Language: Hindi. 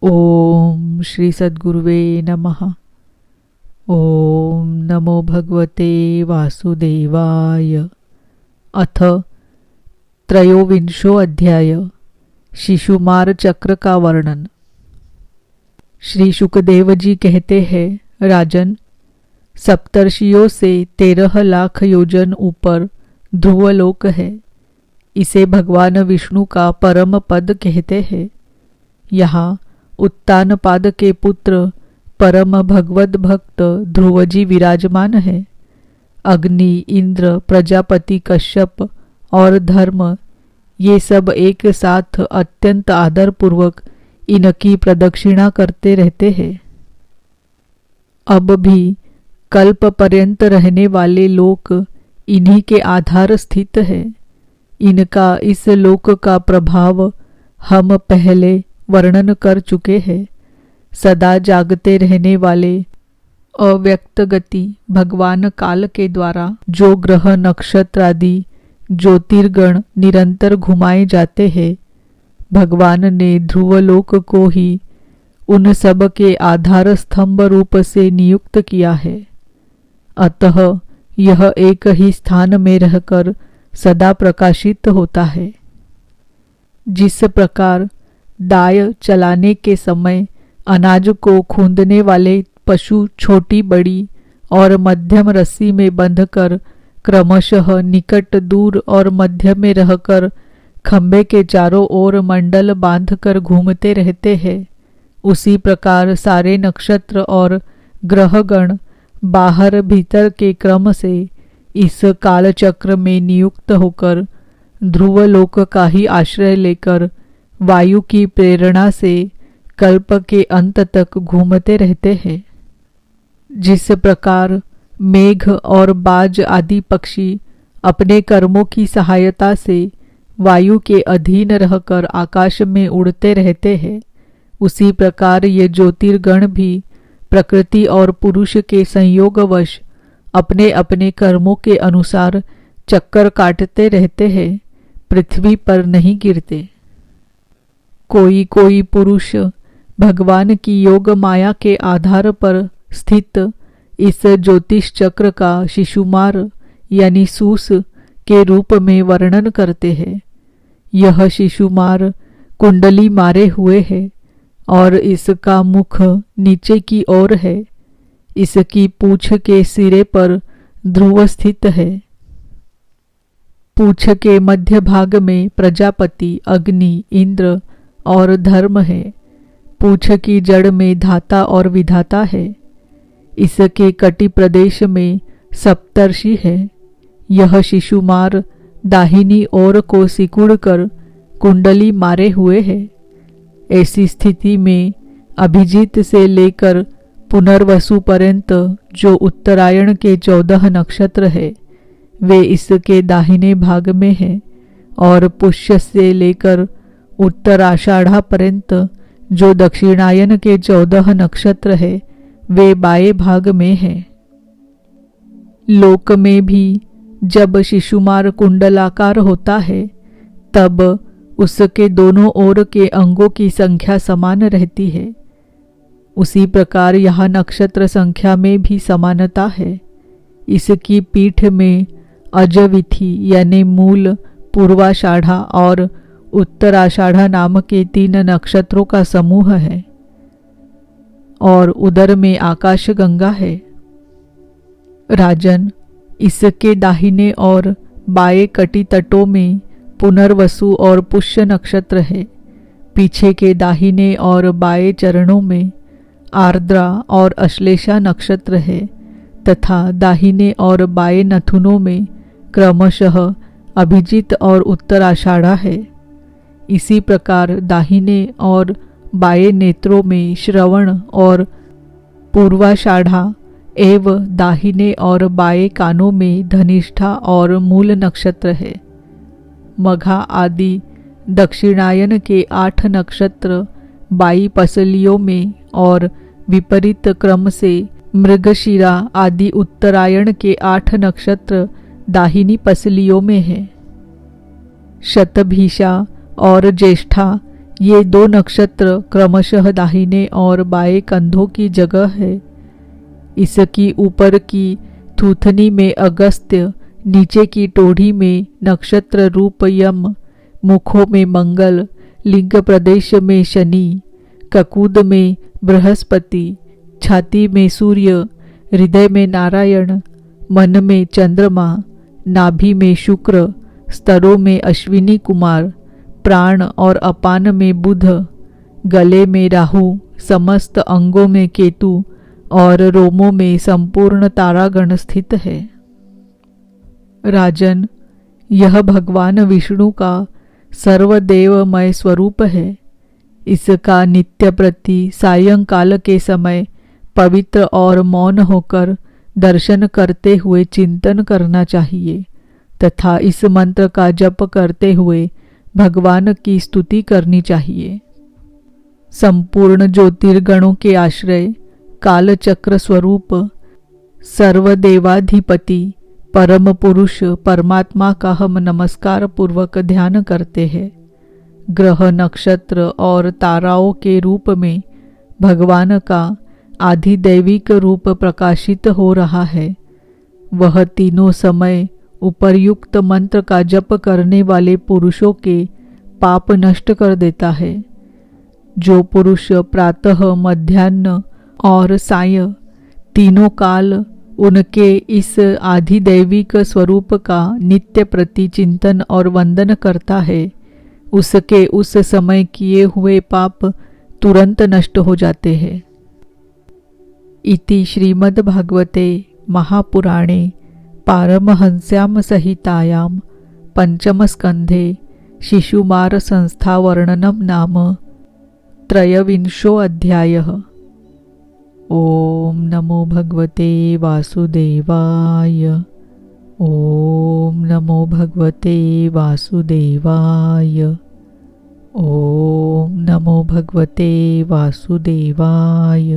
ओम श्री सद्गुरुवे नमः। ओम नमो भगवते वासुदेवाय। अथ त्रयोविंशो अध्याय। शिशुमार चक्र का वर्णन। श्री शुकदेव जी कहते हैं, राजन, सप्तर्षियों से 13 लाख योजन ऊपर ध्रुवलोक है। इसे भगवान विष्णु का परम पद कहते हैं। यहाँ उत्तानपाद के पुत्र परम भगवत भक्त ध्रुवजी विराजमान है। अग्नि, इंद्र, प्रजापति, कश्यप और धर्म, ये सब एक साथ अत्यंत आदरपूर्वक इनकी प्रदक्षिणा करते रहते हैं। अब भी कल्प पर्यंत रहने वाले लोक इन्हीं के आधार स्थित है। इनका इस लोक का प्रभाव हम पहले वर्णन कर चुके हैं। सदा जागते रहने वाले अव्यक्त गति भगवान काल के द्वारा जो ग्रह, नक्षत्र आदि ज्योतिर्गण निरंतर घुमाए जाते हैं, भगवान ने ध्रुवलोक को ही उन सब के आधार स्तंभ रूप से नियुक्त किया है। अतः यह एक ही स्थान में रहकर सदा प्रकाशित होता है। जिस प्रकार दाय चलाने के समय अनाज को खूंदने वाले पशु छोटी, बड़ी और मध्यम रस्सी में बंधकर क्रमशः निकट, दूर और मध्य में रहकर खंबे के चारों ओर मंडल बांधकर घूमते रहते हैं, उसी प्रकार सारे नक्षत्र और ग्रहगण बाहर भीतर के क्रम से इस कालचक्र में नियुक्त होकर ध्रुवलोक का ही आश्रय लेकर वायु की प्रेरणा से कल्प के अंत तक घूमते रहते हैं। जिस प्रकार मेघ और बाज आदि पक्षी अपने कर्मों की सहायता से वायु के अधीन रहकर आकाश में उड़ते रहते हैं, उसी प्रकार ये ज्योतिर्गण भी प्रकृति और पुरुष के संयोगवश अपने अपने कर्मों के अनुसार चक्कर काटते रहते हैं, पृथ्वी पर नहीं गिरते। कोई कोई पुरुष भगवान की योग माया के आधार पर स्थित इस ज्योतिष चक्र का शिशुमार यानी सूस के रूप में वर्णन करते हैं। यह शिशुमार कुंडली मारे हुए है और इसका मुख नीचे की ओर है। इसकी पूंछ के सिरे पर ध्रुव स्थित है। पूंछ के मध्य भाग में प्रजापति, अग्नि, इंद्र और धर्म है। पूंछ की जड़ में धाता और विधाता है। इसके कटि प्रदेश में सप्तर्षि है। यह शिशुमार दाहिनी ओर को सिकुड़ कर कुंडली मारे हुए है। ऐसी स्थिति में अभिजीत से लेकर पुनर्वसु पर्यंत जो उत्तरायण के 14 नक्षत्र है, वे इसके दाहिने भाग में हैं, और पुष्य से लेकर उत्तराषाढ़ा पर्यंत जो दक्षिणायन के 14 नक्षत्र है, वे बाएं भाग में हैं। लोक में भी जब शिशुमार कुंडलाकार होता है, तब उसके दोनों ओर के अंगों की संख्या समान रहती है। उसी प्रकार यहाँ नक्षत्र संख्या में भी समानता है। इसकी पीठ में अजविथि यानी मूल, पूर्वाषाढ़ा और उत्तराषाढ़ा नाम के 3 नक्षत्रों का समूह है, और उदर में आकाश गंगा है। राजन, इसके दाहिने और बाएं कटी तटों में पुनर्वसु और पुष्य नक्षत्र है। पीछे के दाहिने और बाएं चरणों में आर्द्रा और अश्लेषा नक्षत्र है, तथा दाहिने और बाएं नथुनों में क्रमशः अभिजीत और उत्तराषाढ़ा है। इसी प्रकार दाहिने और बाएं नेत्रों में श्रवण और पूर्वाषाढ़ा एवं दाहिने और बाएं कानों में धनिष्ठा और मूल नक्षत्र है। मघा आदि दक्षिणायन के 8 नक्षत्र बाई पसलियों में और विपरीत क्रम से मृगशिरा आदि उत्तरायण के 8 नक्षत्र दाहिनी पसलियों में है। शतभिषा और ज्येष्ठा ये 2 नक्षत्र क्रमशः दाहिने और बाएं कंधों की जगह है। इसकी ऊपर की थूथनी में अगस्त्य, नीचे की टोढ़ी में नक्षत्र रूप यम, मुखों में मंगल, लिंग प्रदेश में शनि, ककूद में बृहस्पति, छाती में सूर्य, हृदय में नारायण, मन में चंद्रमा, नाभि में शुक्र, स्तरों में अश्विनी कुमार, प्राण और अपान में बुध, गले में राहु, समस्त अंगों में केतु और रोमों में संपूर्ण तारागण स्थित है। राजन, यह भगवान विष्णु का सर्वदेवमय स्वरूप है। इसका नित्य प्रति सायंकाल के समय पवित्र और मौन होकर दर्शन करते हुए चिंतन करना चाहिए तथा इस मंत्र का जप करते हुए भगवान की स्तुति करनी चाहिए। संपूर्ण ज्योतिर्गणों के आश्रय, कालचक्र स्वरूप, सर्वदेवाधिपति परम पुरुष परमात्मा का हम नमस्कार पूर्वक ध्यान करते हैं। ग्रह, नक्षत्र और ताराओं के रूप में भगवान का आधिदैविक रूप प्रकाशित हो रहा है। वह तीनों समय उपर्युक्त मंत्र का जप करने वाले पुरुषों के पाप नष्ट कर देता है। जो पुरुष प्रातः, मध्याह्न और साय तीनों काल उनके इस आधिदैविक स्वरूप का नित्य प्रति चिंतन और वंदन करता है, उसके उस समय किए हुए पाप तुरंत नष्ट हो जाते हैं। इति श्रीमद्भागवते महापुराणे पारमहंस्यां संहितायां पंचमस्कन्धे शिशुमार संस्थावर्णनं नाम 23 ओम नमो भगवते वासुदेवाय। ओम नमो भगवते वासुदेवाय। ओम नमो भगवते वासुदेवाय।